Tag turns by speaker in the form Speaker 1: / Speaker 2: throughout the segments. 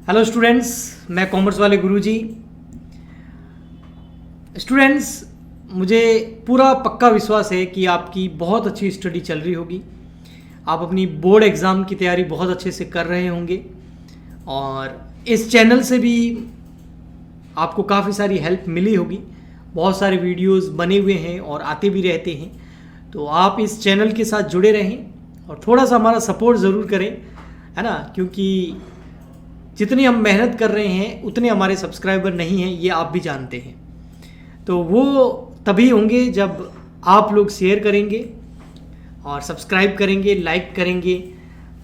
Speaker 1: Hello students, मैं commerce वाले गुरुजी। Students, मुझे पूरा पक्का विश्वास है कि आपकी बहुत अच्छी स्टडी चल रही होगी। आप अपनी बोर्ड एग्ज़ाम की तैयारी बहुत अच्छे से कर रहे होंगे और इस चैनल से भी आपको काफ़ी सारी हेल्प मिली होगी। बहुत सारे वीडियोस बने हुए हैं और आते भी रहते हैं, तो आप इस चैनल के साथ जुड़े रहें और थोड़ा सा हमारा सपोर्ट ज़रूर करें, है ना, क्योंकि जितनी हम मेहनत कर रहे हैं उतने हमारे सब्सक्राइबर नहीं हैं, ये आप भी जानते हैं। तो वो तभी होंगे जब आप लोग शेयर करेंगे और सब्सक्राइब करेंगे, लाइक करेंगे,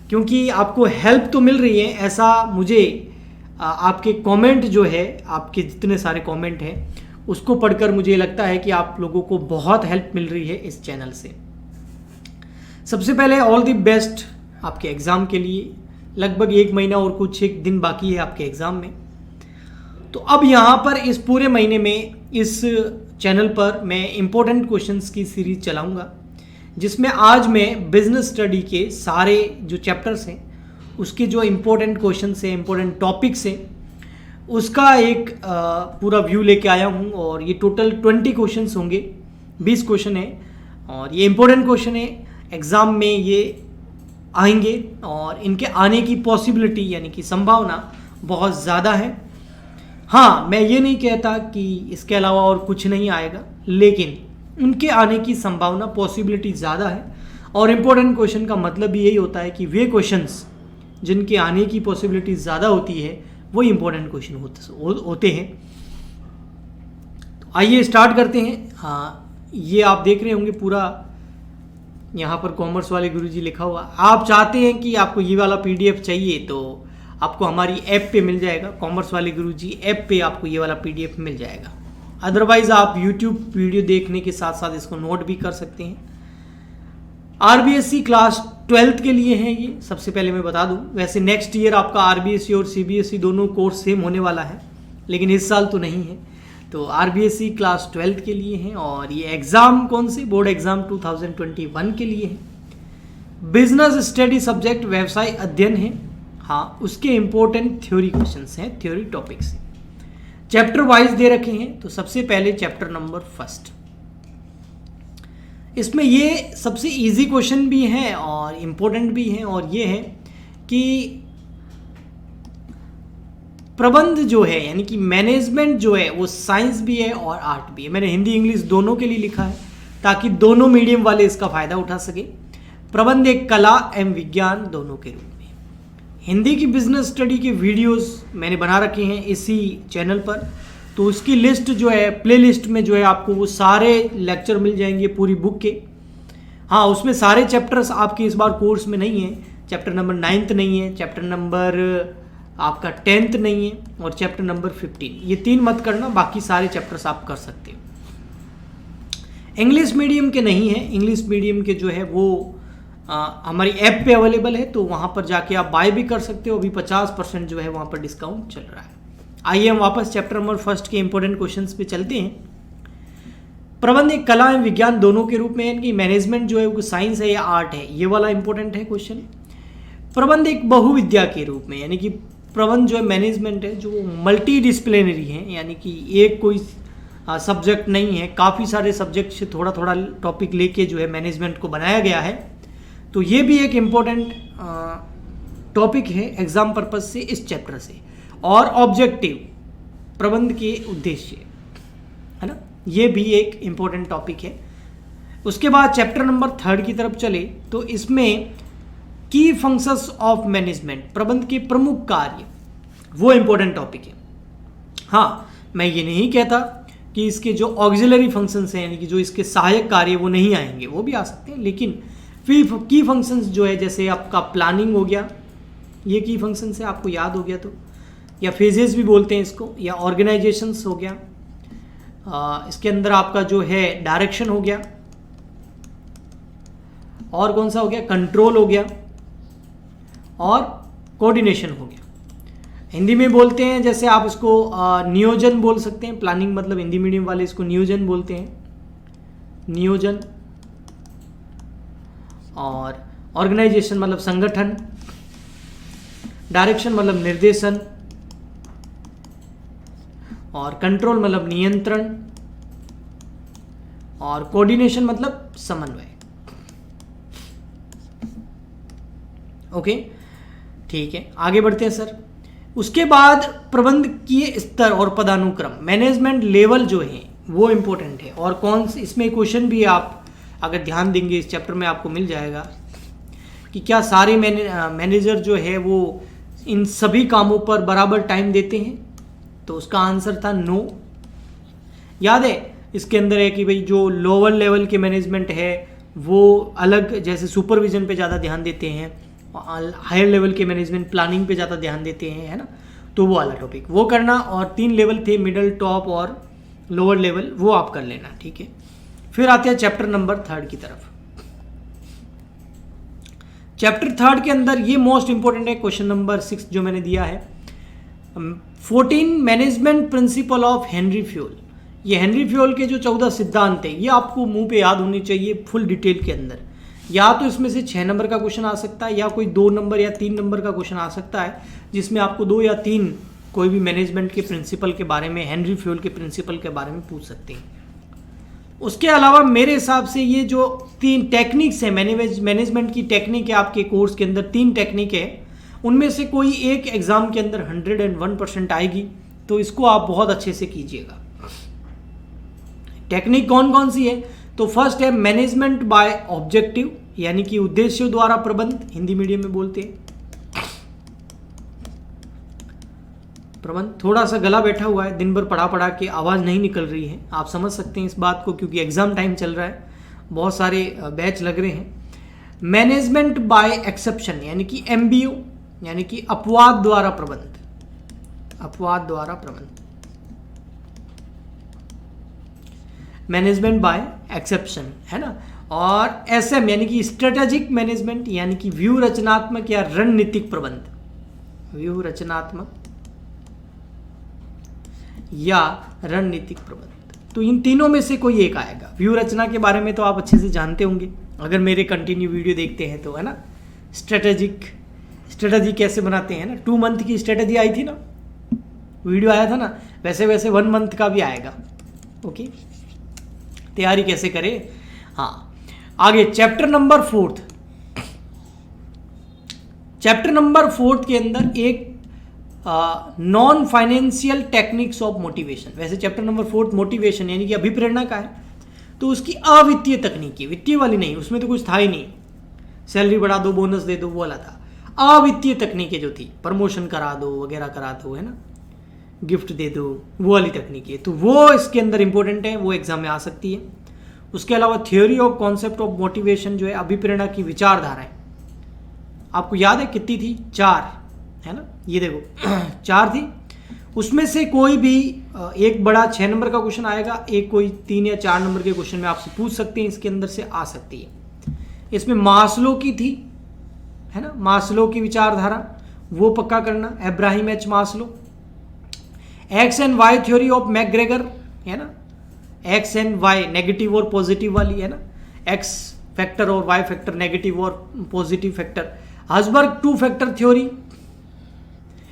Speaker 1: क्योंकि आपको हेल्प तो मिल रही है। ऐसा मुझे आपके कमेंट जो है, आपके जितने सारे कमेंट हैं उसको पढ़कर मुझे लगता है कि आप लोगों को बहुत हेल्प मिल रही है इस चैनल से। सबसे पहले ऑल द बेस्ट आपके एग्ज़ाम के लिए। लगभग 1 महीना और कुछ एक दिन बाकी है आपके एग्ज़ाम में। तो अब यहाँ पर इस पूरे महीने में इस चैनल पर मैं इम्पोर्टेंट क्वेश्चंस की सीरीज चलाऊँगा, जिसमें आज मैं बिजनेस स्टडी के सारे जो चैप्टर्स हैं उसके जो इम्पोर्टेंट क्वेश्चंस हैं, इम्पोर्टेंट टॉपिक्स हैं, उसका एक पूरा व्यू लेके आया हूँ। और ये टोटल 20 क्वेश्चंस होंगे, 20 क्वेश्चन है और ये इम्पोर्टेंट क्वेश्चन है। एग्ज़ाम में ये आएंगे और इनके आने की पॉसिबिलिटी यानी कि संभावना बहुत ज़्यादा है। हाँ, मैं ये नहीं कहता कि इसके अलावा और कुछ नहीं आएगा, लेकिन उनके आने की संभावना, पॉसिबिलिटी ज़्यादा है। और इम्पोर्टेंट क्वेश्चन का मतलब भी यही होता है कि वे क्वेश्चंस जिनके आने की पॉसिबिलिटी ज़्यादा होती है वो इम्पोर्टेंट क्वेश्चन होते हैं। तो आइए स्टार्ट करते हैं। हाँ, ये आप देख रहे होंगे पूरा यहाँ पर कॉमर्स वाले गुरुजी लिखा हुआ। आप चाहते हैं कि आपको ये वाला PDF चाहिए तो आपको हमारी ऐप पे मिल जाएगा। कॉमर्स वाले गुरुजी ऐप पे आपको ये वाला PDF मिल जाएगा। अदरवाइज़ आप YouTube वीडियो देखने के साथ साथ इसको नोट भी कर सकते हैं। RBSE क्लास 12th के लिए है ये, सबसे पहले मैं बता दूं। वैसे नेक्स्ट ईयर आपका RBSE और CBSE दोनों कोर्स सेम होने वाला है, लेकिन इस साल तो नहीं है। तो RBSE क्लास 12th के लिए हैं और ये एग्ज़ाम कौन से, बोर्ड एग्ज़ाम 2021 के लिए है। बिजनेस स्टडी सब्जेक्ट व्यवसाय अध्ययन है। हाँ, उसके इम्पोर्टेंट थ्योरी क्वेश्चंस हैं, थ्योरी टॉपिक्स हैं। चैप्टर वाइज दे रखे हैं। तो सबसे पहले चैप्टर नंबर 1। इसमें ये सबसे इजी क्वेश्चन भी हैं और इम्पोर्टेंट भी हैं, और ये है कि प्रबंध जो है यानी कि मैनेजमेंट जो है वो साइंस भी है और आर्ट भी है। मैंने हिंदी इंग्लिश दोनों के लिए लिखा है ताकि दोनों मीडियम वाले इसका फ़ायदा उठा सके। प्रबंध एक कला एवं विज्ञान दोनों के रूप में। हिंदी की बिजनेस स्टडी के वीडियोस मैंने बना रखे हैं इसी चैनल पर, तो उसकी लिस्ट जो है, प्ले लिस्ट में जो है आपको वो सारे लेक्चर मिल जाएंगे पूरी बुक के। हाँ, उसमें सारे चैप्टर्स आपके इस बार कोर्स में नहीं है। चैप्टर नंबर 9th नहीं है, चैप्टर नंबर आपका 10th नहीं है और चैप्टर नंबर 15, ये 3 मत करना, बाकी सारे चैप्टर्स आप कर सकते हो। इंग्लिश मीडियम के नहीं है। इंग्लिश मीडियम के जो है वो हमारी ऐप पे अवेलेबल है, तो वहाँ पर जाके आप बाय भी कर सकते हो। अभी 50% जो है वहाँ पर डिस्काउंट चल रहा है। आइए हम वापस चैप्टर नंबर 1 के इंपॉर्टेंट क्वेश्चंस पे चलते हैं। प्रबंध एक कला एवं विज्ञान दोनों के रूप में, यानी कि मैनेजमेंट जो है वो साइंस है या आर्ट है, ये वाला इंपॉर्टेंट है क्वेश्चन। प्रबंध एक बहुविद्या के रूप में, यानी कि प्रबंध जो है मैनेजमेंट है जो मल्टी डिसिप्लिनरी है, यानी कि एक कोई सब्जेक्ट नहीं है, काफ़ी सारे सब्जेक्ट से थोड़ा थोड़ा टॉपिक लेके जो है मैनेजमेंट को बनाया गया है। तो ये भी एक इम्पोर्टेंट टॉपिक है एग्जाम पर्पज से इस चैप्टर से। और ऑब्जेक्टिव, प्रबंध के उद्देश्य, है ना, ये भी एक इम्पोर्टेंट टॉपिक है। उसके बाद चैप्टर नंबर 3 की तरफ चले तो इसमें की फंक्शंस ऑफ मैनेजमेंट, प्रबंध के प्रमुख कार्य, वो इम्पोर्टेंट टॉपिक है। हाँ, मैं ये नहीं कहता कि इसके जो ऑक्सिलरी फंक्शंस हैं यानी कि जो इसके सहायक कार्य वो नहीं आएंगे, वो भी आ सकते हैं, लेकिन की फंक्शंस जो है, जैसे आपका प्लानिंग हो गया, ये की फंक्शंस है, आपको याद हो गया तो, या फेजेस भी बोलते हैं इसको, या ऑर्गेनाइजेशंस हो गया, इसके अंदर आपका जो है डायरेक्शन हो गया, और कौन सा हो गया, कंट्रोल हो गया, और कोऑर्डिनेशन हो गया। हिंदी में बोलते हैं, जैसे आप इसको नियोजन बोल सकते हैं। प्लानिंग मतलब हिंदी मीडियम वाले इसको नियोजन बोलते हैं, नियोजन। और ऑर्गेनाइजेशन मतलब संगठन, डायरेक्शन मतलब निर्देशन, और कंट्रोल मतलब नियंत्रण, और कोऑर्डिनेशन मतलब समन्वय। ओके, ठीक है, आगे बढ़ते हैं सर। उसके बाद प्रबंधकीय स्तर और पदानुक्रम, मैनेजमेंट लेवल जो है वो इंपॉर्टेंट है। और कौन से इसमें क्वेश्चन भी आप अगर ध्यान देंगे इस चैप्टर में आपको मिल जाएगा कि क्या सारे मैनेजर जो है वो इन सभी कामों पर बराबर टाइम देते हैं, तो उसका आंसर था नो। याद है इसके अंदर है कि भाई जो लोअर लेवल के मैनेजमेंट है वो अलग, जैसे सुपरविजन पे ज़्यादा ध्यान देते हैं, हायर लेवल के मैनेजमेंट प्लानिंग पे ज़्यादा ध्यान देते हैं, है ना, तो वो वाला टॉपिक वो करना। और 3 लेवल थे, मिडल, टॉप और लोअर लेवल, वो आप कर लेना, ठीक है। फिर आते हैं चैप्टर नंबर 3 की तरफ। चैप्टर 3 के अंदर ये मोस्ट इंपॉर्टेंट है, क्वेश्चन नंबर 6 जो मैंने दिया है, 14 management principle of Henry fuel. ये हेनरी फ्यूल के जो 14 सिद्धांत है ये आपको मुंह पे याद होनी चाहिए फुल डिटेल के अंदर। या तो इसमें से 6 नंबर का क्वेश्चन आ सकता है, या कोई 2 नंबर या 3 नंबर का क्वेश्चन आ सकता है, जिसमें आपको 2 या 3 कोई भी मैनेजमेंट के प्रिंसिपल के बारे में, हेनरी फ्यूल के प्रिंसिपल के बारे में पूछ सकते हैं। उसके अलावा मेरे हिसाब से ये जो 3 टेक्निक्स है, मैनेजमेंट की टेक्निक है आपके कोर्स के अंदर, 3 टेक्निक है, उनमें से कोई एक एग्जाम के अंदर 101% आएगी, तो इसको आप बहुत अच्छे से कीजिएगा। टेक्निक कौन कौन सी है, तो फर्स्ट है मैनेजमेंट बाय ऑब्जेक्टिव, यानी कि उद्देश्यों द्वारा प्रबंध, हिंदी मीडियम में बोलते हैं प्रबंध। थोड़ा सा गला बैठा हुआ है, दिन भर पढ़ा पढ़ा के आवाज़ नहीं निकल रही है, आप समझ सकते हैं इस बात को, क्योंकि एग्जाम टाइम चल रहा है, बहुत सारे बैच लग रहे हैं। मैनेजमेंट बाय एक्सेप्शन, यानी कि MBO, यानी कि अपवाद द्वारा प्रबंध, अपवाद द्वारा प्रबंध, मैनेजमेंट बाय एक्सेप्शन, है ना। और SM यानी कि स्ट्रेटेजिक मैनेजमेंट, यानी कि व्यू रचनात्मक या रणनीतिक प्रबंध, व्यू रचनात्मक या रणनीतिक प्रबंध। तो इन तीनों में से कोई एक आएगा। व्यू रचना के बारे में तो आप अच्छे से जानते होंगे अगर मेरे कंटिन्यू वीडियो देखते हैं तो, है ना। स्ट्रेटेजी कैसे बनाते हैं ना, 2 मंथ की स्ट्रेटेजी आई थी ना, वीडियो आया था ना, वैसे वैसे 1 मंथ का भी आएगा। ओके, तैयारी कैसे करें। हाँ, आगे चैप्टर नंबर 4। चैप्टर नंबर 4 के अंदर एक non financial techniques of motivation. वैसे चैप्टर नंबर 4 मोटिवेशन यानी कि अभिप्रेरणा का है, तो उसकी अवित्तीय तकनीकी, वित्तीय वाली नहीं, उसमें तो कुछ था ही नहीं, सैलरी बढ़ा दो, बोनस दे दो, वो वाला था। अवित्तीय तकनीकें जो थी, प्रमोशन करा दो वगैरह करा दो, है ना, गिफ्ट दे दो, वो वाली तकनीकें, तो वो इसके अंदर इंपॉर्टेंट है, वो एग्जाम में आ सकती है। उसके अलावा theory of concept of motivation जो है, अभिप्रेरणा की विचारधाराएं, आपको याद है कितनी थी, 4, है ना, ये देखो 4 थी। उसमें से कोई भी एक बड़ा 6 नंबर का क्वेश्चन आएगा, एक कोई 3 या 4 नंबर के क्वेश्चन में आपसे पूछ सकते हैं, इसके अंदर से आ सकती है। इसमें मास्लो की थी, है ना, मास्लो की विचारधारा, वो पक्का करना, Abraham H Maslow. X and Y theory of McGregor, है ना, X and Y नेगेटिव और पॉजिटिव वाली, है ना, X फैक्टर और Y फैक्टर, नेगेटिव और पॉजिटिव फैक्टर। हर्ट्जबर्ग 2 फैक्टर थ्योरी,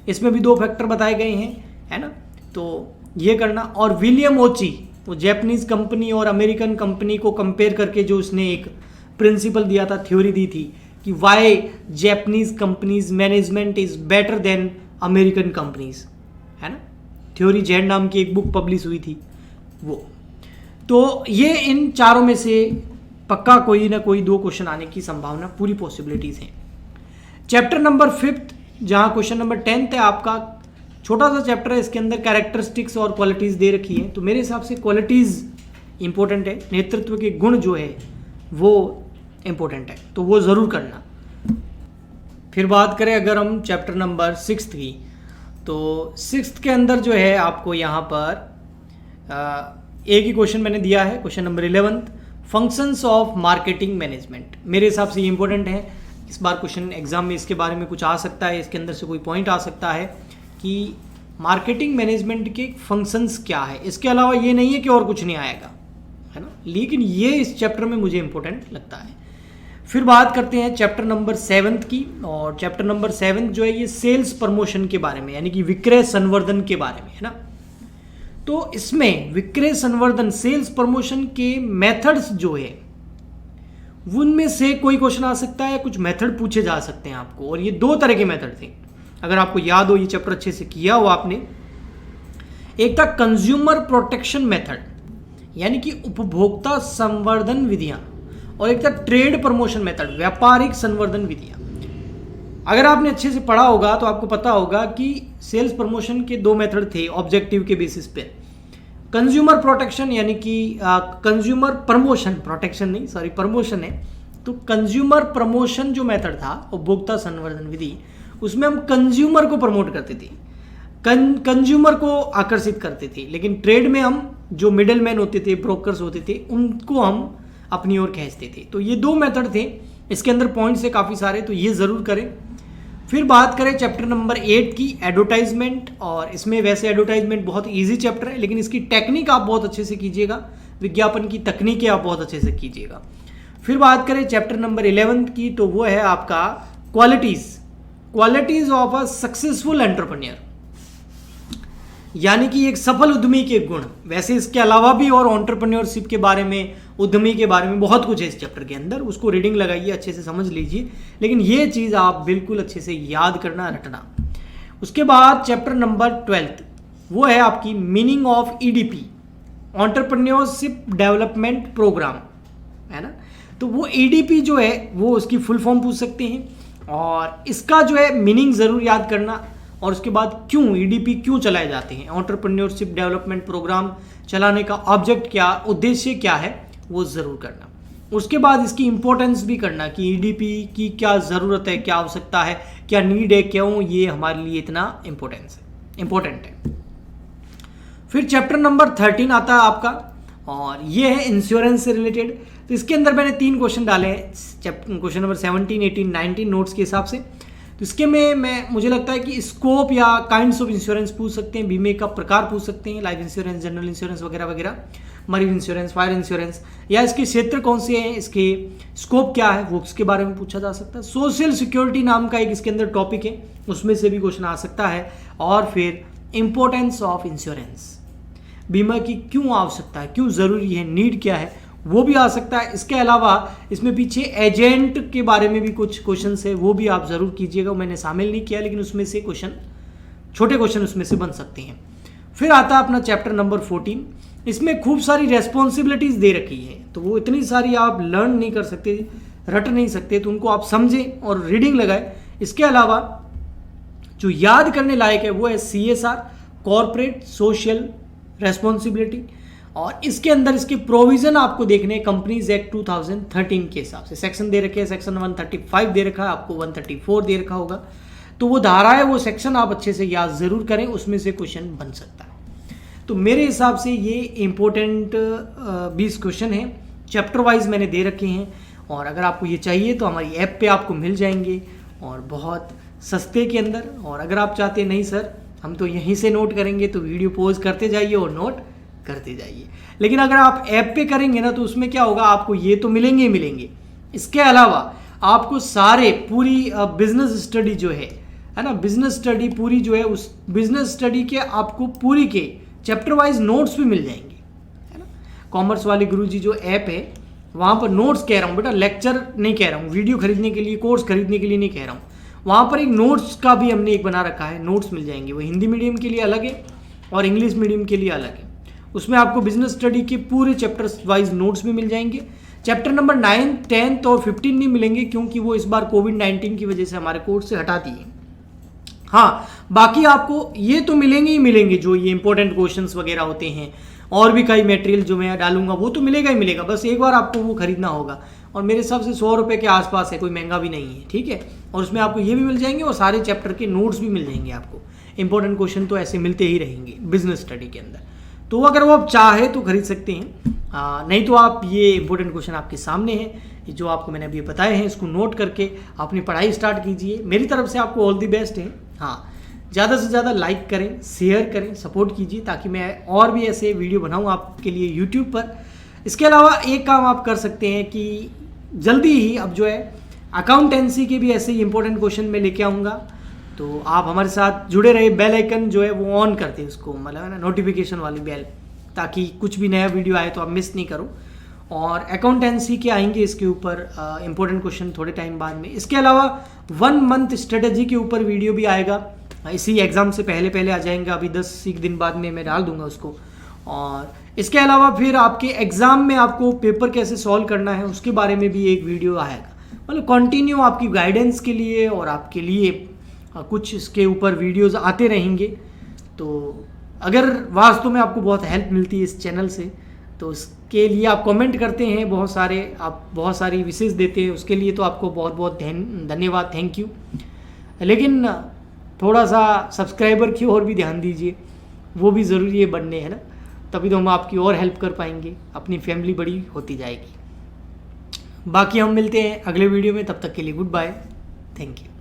Speaker 1: इसमें भी 2 फैक्टर बताए गए हैं, है ना, तो ये करना। और विलियम ओची, वो जैपनीज कंपनी और अमेरिकन कंपनी को कंपेयर करके जो उसने एक प्रिंसिपल दिया था, थ्योरी दी थी कि why Japanese companies management is better than American companies, है ना, थ्योरी जेड नाम की एक बुक पब्लिश हुई थी वो। तो ये इन चारों में से पक्का कोई ना कोई 2 क्वेश्चन आने की संभावना, पूरी पॉसिबिलिटीज हैं। चैप्टर नंबर 5 जहाँ क्वेश्चन नंबर 10 है आपका, छोटा सा चैप्टर है, इसके अंदर कैरेक्टरिस्टिक्स और क्वालिटीज दे रखी है, तो मेरे हिसाब से क्वालिटीज इंपॉर्टेंट है, नेतृत्व के गुण जो है वो इंपॉर्टेंट है, तो वो ज़रूर करना। फिर बात करें अगर हम चैप्टर नंबर 6 की, तो 6 के अंदर जो है आपको यहाँ पर एक ही क्वेश्चन मैंने दिया है, question number 11, functions of marketing management. मेरे हिसाब से ये इंपॉर्टेंट है, इस बार क्वेश्चन एग्जाम में इसके बारे में कुछ आ सकता है, इसके अंदर से कोई पॉइंट आ सकता है कि मार्केटिंग मैनेजमेंट के फंक्शंस क्या है। इसके अलावा ये नहीं है कि और कुछ नहीं आएगा, है ना, लेकिन ये इस चैप्टर में मुझे इंपॉर्टेंट लगता है। फिर बात करते हैं चैप्टर नंबर 7 की, और चैप्टर नंबर 7 जो है ये सेल्स प्रमोशन के बारे में, यानी कि विक्रय संवर्धन के बारे में, है ना। तो इसमें विक्रय संवर्धन सेल्स प्रमोशन के मेथड्स जो है उनमें से कोई क्वेश्चन आ सकता है, कुछ मेथड पूछे जा सकते हैं आपको। और ये 2 तरह के मेथड थे, अगर आपको याद हो, ये चैप्टर अच्छे से किया हो आपने। एक था कंज्यूमर प्रोटेक्शन मेथड, यानी कि उपभोक्ता संवर्धन विधियां, और एक था ट्रेड प्रमोशन मेथड, व्यापारिक संवर्धन विधियां। अगर आपने अच्छे से पढ़ा होगा तो आपको पता होगा कि सेल्स प्रमोशन के 2 मेथड थे ऑब्जेक्टिव के बेसिस पे। कंज्यूमर प्रोटेक्शन यानी कि कंज्यूमर प्रमोशन, प्रोटेक्शन नहीं सॉरी प्रमोशन है, तो कंज्यूमर प्रमोशन जो मेथड था उपभोक्ता संवर्धन विधि, उसमें हम कंज्यूमर को प्रमोट करते थे, कंज्यूमर को आकर्षित करते थे। लेकिन ट्रेड में हम जो मिडल मैन होते थे, ब्रोकर्स होते थे, उनको हम अपनी ओर खींचते थे। तो ये 2 मेथड थे, इसके अंदर पॉइंट्स है काफ़ी सारे, तो ये ज़रूर करें। फिर बात करें चैप्टर नंबर 8 की, एडवर्टाइजमेंट। और इसमें वैसे एडवर्टाइजमेंट बहुत इजी चैप्टर है, लेकिन इसकी टेक्निक आप बहुत अच्छे से कीजिएगा, विज्ञापन की तकनीकें आप बहुत अच्छे से कीजिएगा। फिर बात करें चैप्टर नंबर 11 की, तो वो है आपका qualities of a successful entrepreneur, यानी कि एक सफल उद्यमी के गुण। वैसे इसके अलावा भी और एंटरप्रेन्योरशिप के बारे में, उद्यमी के बारे में बहुत कुछ है इस चैप्टर के अंदर, उसको रीडिंग लगाइए, अच्छे से समझ लीजिए, लेकिन ये चीज़ आप बिल्कुल अच्छे से याद करना, रटना। उसके बाद चैप्टर नंबर 12 वो है आपकी meaning of EDP, entrepreneurship development program, है ना। तो वो ईडीपी जो है वो उसकी फुल फॉर्म पूछ सकते हैं, और इसका जो है मीनिंग ज़रूर याद करना। और उसके बाद क्यों ईडीपी क्यों चलाए जाते हैं, एंटरप्रेन्योरशिप डेवलपमेंट प्रोग्राम चलाने का ऑब्जेक्ट क्या, उद्देश्य क्या है, वो ज़रूर करना। उसके बाद इसकी इंपॉर्टेंस भी करना कि ईडीपी की क्या ज़रूरत है, क्या आवश्यकता है, क्या नीड है, क्यों ये हमारे लिए इतना इम्पोर्टेंट है। फिर चैप्टर नंबर 13 आता है आपका, और ये है इंश्योरेंस से रिलेटेड। तो इसके अंदर मैंने 3 क्वेश्चन डाले हैं, क्वेश्चन नंबर 17, 18, 19 नोट्स के हिसाब से। तो इसके में मुझे लगता है कि स्कोप या काइंड्स ऑफ इंश्योरेंस पूछ सकते हैं, बीमे का प्रकार पूछ सकते हैं, लाइफ इंश्योरेंस, जनरल इंश्योरेंस वगैरह वगैरह, मरीन इंश्योरेंस, फायर इंश्योरेंस, या इसके क्षेत्र कौन से हैं, इसके स्कोप क्या है, वो उसके बारे में पूछा जा सकता है। सोशल सिक्योरिटी नाम का एक इसके अंदर टॉपिक है, उसमें से भी क्वेश्चन आ सकता है। और फिर इंपॉर्टेंस ऑफ इंश्योरेंस, बीमा की क्यों आवश्यकता है, क्यों ज़रूरी है, नीड क्या है, वो भी आ सकता है। इसके अलावा इसमें पीछे एजेंट के बारे में भी कुछ क्वेश्चन है, वो भी आप ज़रूर कीजिएगा, मैंने शामिल नहीं किया, लेकिन उसमें से क्वेश्चन, छोटे क्वेश्चन उसमें से बन सकते हैं। फिर आता है अपना चैप्टर नंबर 14, इसमें खूब सारी रेस्पॉन्सिबिलिटीज़ दे रखी है, तो वो इतनी सारी आप लर्न नहीं कर सकते, रट नहीं सकते, तो उनको आप समझें और रीडिंग लगाए। इसके अलावा जो याद करने लायक है वो है CSR, कॉर्पोरेट सोशल रेस्पॉन्सिबिलिटी, और इसके अंदर इसके प्रोविजन आपको देखने कंपनीज एक्ट 2013 के हिसाब से सेक्शन दे रखे हैं, सेक्शन 135 दे रखा है, आपको 134 दे रखा होगा, तो वो धारा है, वो सेक्शन आप अच्छे से याद ज़रूर करें, उसमें से क्वेश्चन बन सकता है। तो मेरे हिसाब से ये इम्पोर्टेंट 20 क्वेश्चन हैं, चैप्टर वाइज मैंने दे रखे हैं, और अगर आपको ये चाहिए तो हमारी ऐप पे आपको मिल जाएंगे, और बहुत सस्ते के अंदर। और अगर आप चाहते नहीं सर हम तो यहीं से नोट करेंगे, तो वीडियो पॉज करते जाइए और नोट करते जाइए। लेकिन अगर आप ऐप पे करेंगे ना, तो उसमें क्या होगा, आपको ये तो मिलेंगे ही मिलेंगे, इसके अलावा आपको सारे पूरी बिजनेस स्टडी जो है ना, बिजनेस स्टडी पूरी जो है, उस बिजनेस स्टडी के आपको पूरी के चैप्टर वाइज नोट्स भी मिल जाएंगे, है ना। कॉमर्स वाले गुरुजी जो ऐप है, वहाँ पर नोट्स कह रहा हूँ बेटा, लेक्चर नहीं कह रहा हूँ, वीडियो खरीदने के लिए, कोर्स खरीदने के लिए नहीं कह रहा हूँ, वहाँ पर एक नोट्स का भी हमने एक बना रखा है, नोट्स मिल जाएंगे। वो हिंदी मीडियम के लिए अलग है और इंग्लिश मीडियम के लिए अलग है। उसमें आपको बिजनेस स्टडी के पूरे चैप्टर्स वाइज नोट्स भी मिल जाएंगे। चैप्टर नंबर 9, 10 और 15 नहीं मिलेंगे, क्योंकि वो इस बार कोविड-19 की वजह से हमारे कोर्स से हटा दिए। हाँ, बाकी आपको ये तो मिलेंगे ही मिलेंगे, जो ये इंपॉर्टेंट क्वेश्चंस वगैरह होते हैं, और भी कई मटेरियल जो मैं डालूंगा वो तो मिलेगा ही मिलेगा, बस एक बार आपको वो खरीदना होगा। और मेरे हिसाब से 100 रुपये के आसपास है, कोई महंगा भी नहीं है, ठीक है। और उसमें आपको ये भी मिल जाएंगे और सारे चैप्टर के नोट्स भी मिल जाएंगे आपको। इंपॉर्टेंट क्वेश्चन तो ऐसे मिलते ही रहेंगे बिजनेस स्टडी के अंदर, तो अगर वो आप चाहे तो खरीद सकते हैं, नहीं तो आप ये इंपॉर्टेंट क्वेश्चन आपके सामने हैं, जो आपको मैंने अभी बताए हैं, इसको नोट करके अपनी पढ़ाई स्टार्ट कीजिए। मेरी तरफ से आपको ऑल दी बेस्ट है। हाँ, ज़्यादा से ज़्यादा लाइक करें, शेयर करें, सपोर्ट कीजिए, ताकि मैं और भी ऐसे वीडियो बनाऊँ आपके लिए यूट्यूब पर। इसके अलावा एक काम आप कर सकते हैं कि जल्दी ही अब जो है अकाउंटेंसी के भी ऐसे ही इंपॉर्टेंट क्वेश्चन मैं लेके आऊँगा, तो आप हमारे साथ जुड़े रहे, बेल आइकन जो है वो ऑन करते हैं उसको, मतलब है ना नोटिफिकेशन वाली बेल, ताकि कुछ भी नया वीडियो आए तो आप मिस नहीं करो। और अकाउंटेंसी के आएंगे इसके ऊपर इंपॉर्टेंट क्वेश्चन थोड़े टाइम बाद में। इसके अलावा 1 मंथ स्ट्रेटेजी के ऊपर वीडियो भी आएगा, इसी एग्ज़ाम से पहले पहले आ जाएंगे, अभी 10 दिन बाद में मैं डाल दूंगा उसको। और इसके अलावा फिर आपके एग्ज़ाम में आपको पेपर कैसे सॉल्व करना है उसके बारे में भी एक वीडियो आएगा। मतलब कंटिन्यू आपकी गाइडेंस के लिए और आपके लिए कुछ इसके ऊपर वीडियोस आते रहेंगे। तो अगर वास्तव में आपको बहुत हेल्प मिलती है इस चैनल से, तो उसके लिए आप कमेंट करते हैं बहुत सारे, आप बहुत सारी विशेष देते हैं, उसके लिए तो आपको बहुत बहुत धन्यवाद, थैंक यू। लेकिन थोड़ा सा सब्सक्राइबर की ओर भी ध्यान दीजिए, वो भी ज़रूरी है बढ़ने, है ना, तभी तो हम आपकी और हेल्प कर पाएंगे, अपनी फैमिली बड़ी होती जाएगी। बाकी हम मिलते हैं अगले वीडियो में, तब तक के लिए गुड बाय, थैंक यू।